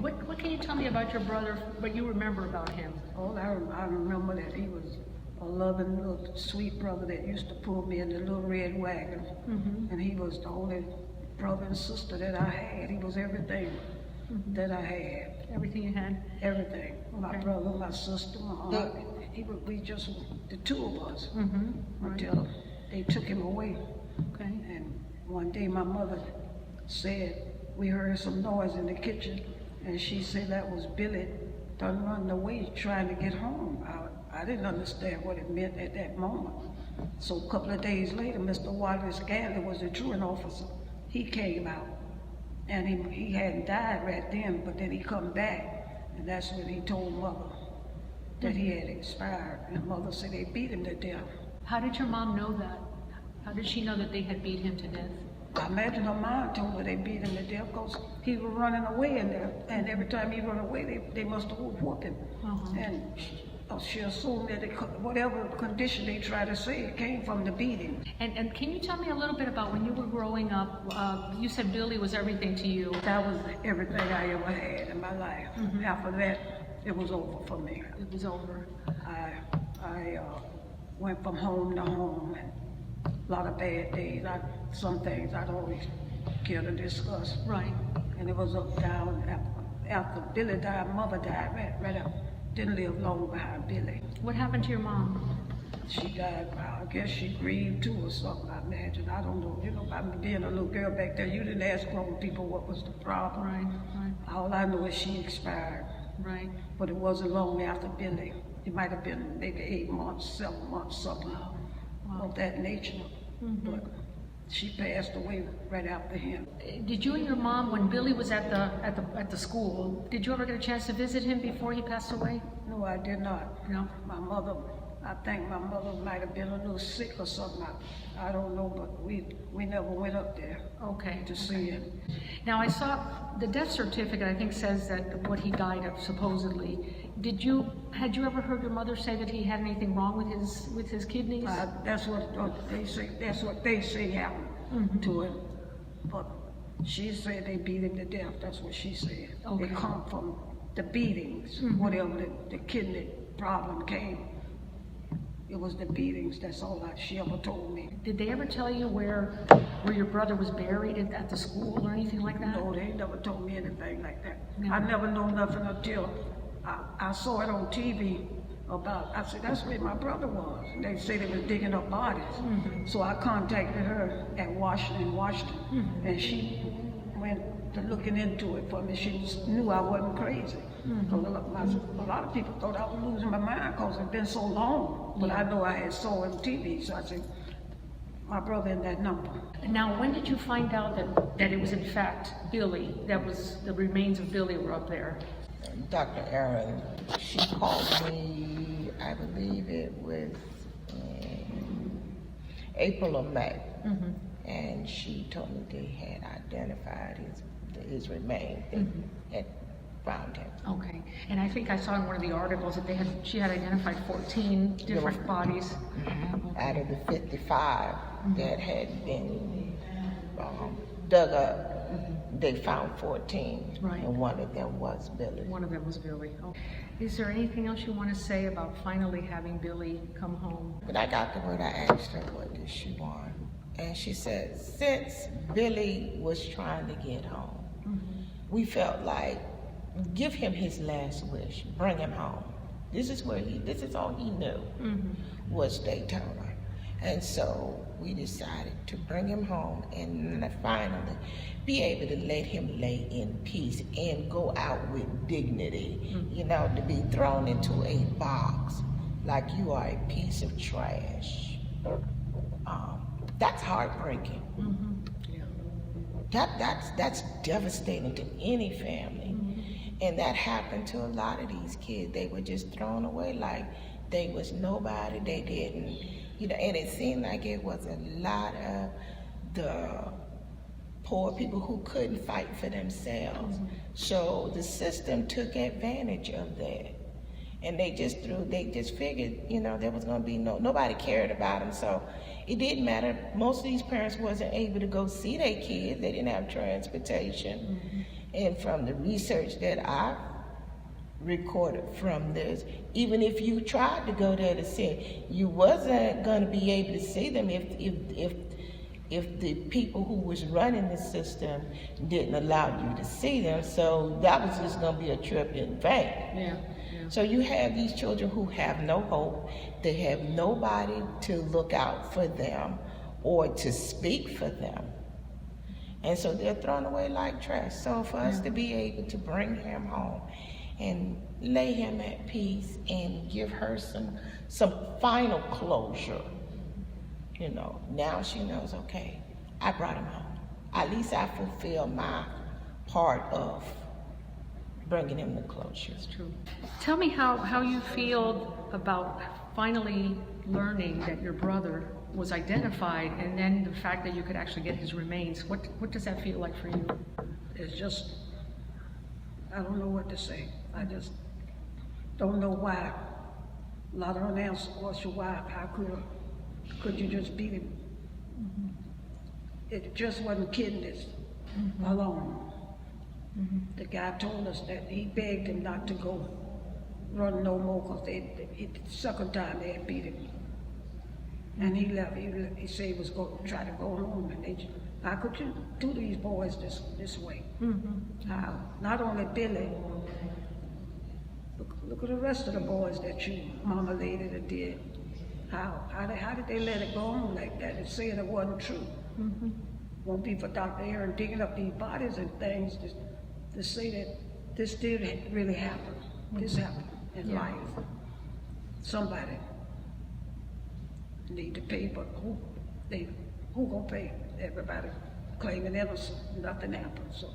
What can you tell me about your brother, what you remember about him? Oh, I remember that he was a loving little sweet brother that used to pull me in the little red wagon. And he was the only brother and sister that I had. He was everything that I had. Everything you had? Everything. My brother, my sister, my aunt. We just, the two of us, until they took him away. Okay. And one day my mother said, we heard some noise in the kitchen, and she said that was Billy done running away trying to get home. I didn't understand what it meant at that moment. So a couple of days later, Mr. Wallace Gadley was a truant officer. He came out, and he hadn't died right then, but then he come back, and that's when he told Mother that he had expired, and Mother said they beat him to death. How did your mom know that? How did she know that they had beat him to death? I imagine her mom told her they beat him to death because he was running away in there, and every time he run away, they must have whooped him. And she assumed that whatever condition they tried to say, it came from the beating. And can you tell me a little bit about when you were growing up, you said Billy was everything to you. That was everything I ever had in my life. After that, it was over for me. It was over. I went from home to home, and a lot of bad days. Some things I don't always care to discuss. Right. And it was up, down. After Billy died, Mother died right up. Didn't live long behind Billy. What happened to your mom? She died, I guess she grieved too or something, I imagine. I don't know. You know, by me being a little girl back there, you didn't ask grown people what was the problem. Right. All I know is she expired. Right. But it wasn't long after Billy. It might have been maybe 8 months, 7 months, something of that nature. But she passed away right after him. Did you and your mom, when Billy was at the school, did you ever get a chance to visit him before he passed away? No, I did not. No. My mother, I think my mother might have been a little sick or something. I don't know, but we never went up there. To see him. Now I saw the death certificate. I think says that what he died of supposedly. Had you ever heard your mother say that he had anything wrong with his kidneys? That's what they say. That's what they say happened to him. But she said they beat him to death. That's what she said. They come from the beatings, whatever the kidney problem came. It was the beatings. That's all she ever told me. Did they ever tell you where your brother was buried at the school or anything like that? No, they never told me anything like that. Never. I never know nothing until I saw it on TV I said, that's where my brother was. And they said they was digging up bodies. So I contacted her at Washington, and she went to looking into it for me. She just knew I wasn't crazy. So a lot of people thought I was losing my mind because it'd been so long. But I know I had saw it on TV, so I said, my brother in that number. Now, when did you find out that it was in fact Billy, that was the remains of Billy were up there? Dr. Aaron, she called me, I believe it was in April or May, and she told me they had identified his remains. They had found him. Okay, and I think I saw in one of the articles that she had identified 14 different bodies. Out of the 55 that had been dug up, they found 14, and one of them was Billy. One of them was Billy. Oh. Is there anything else you want to say about finally having Billy come home? When I got the word, I asked her what did she want, and she said, since Billy was trying to get home, we felt like give him his last wish, bring him home. This is all he knew was Daytona. And so we decided to bring him home and finally be able to let him lay in peace and go out with dignity. You know, to be thrown into a box like you are a piece of trash. That's heartbreaking. That's devastating to any family. And that happened to a lot of these kids. They were just thrown away like they was nobody. They didn't, and it seemed like it was a lot of the poor people who couldn't fight for themselves. So the system took advantage of that. And they just figured, there was gonna be nobody cared about them. So it didn't matter. Most of these parents wasn't able to go see their kids. They didn't have transportation. And from the research that I recorded from this, even if you tried to go there to see, you wasn't going to be able to see them if the people who was running the system didn't allow you to see them. So that was just going to be a trip in vain. Yeah. So you have these children who have no hope. They have nobody to look out for them or to speak for them. And so they're thrown away like trash. So for us to be able to bring him home and lay him at peace and give her some final closure, you know, now she knows, okay, I brought him home. At least I fulfilled my part of bringing him to closure. That's true. Tell me how you feel about finally learning that your brother was identified, and then the fact that you could actually get his remains. What does that feel like for you? It's just, I don't know what to say. I just don't know why. A lot of unanswered questions. Why? How could you just beat him? It just wasn't kidneys alone. The guy told us that he begged him not to go run no more because the second time they had beat him. And he left. He said he was going to try to go home. And how could you do these boys this way? How? Not only Billy. Look at the rest of the boys that you marmaladed and did. How did they let it go on like that and say it wasn't true? Won't be for Dr. Aaron digging up these bodies and things to say that this did really happen. This happened in life. Somebody need to pay, but who gonna pay? Everybody claiming innocent, nothing happened. So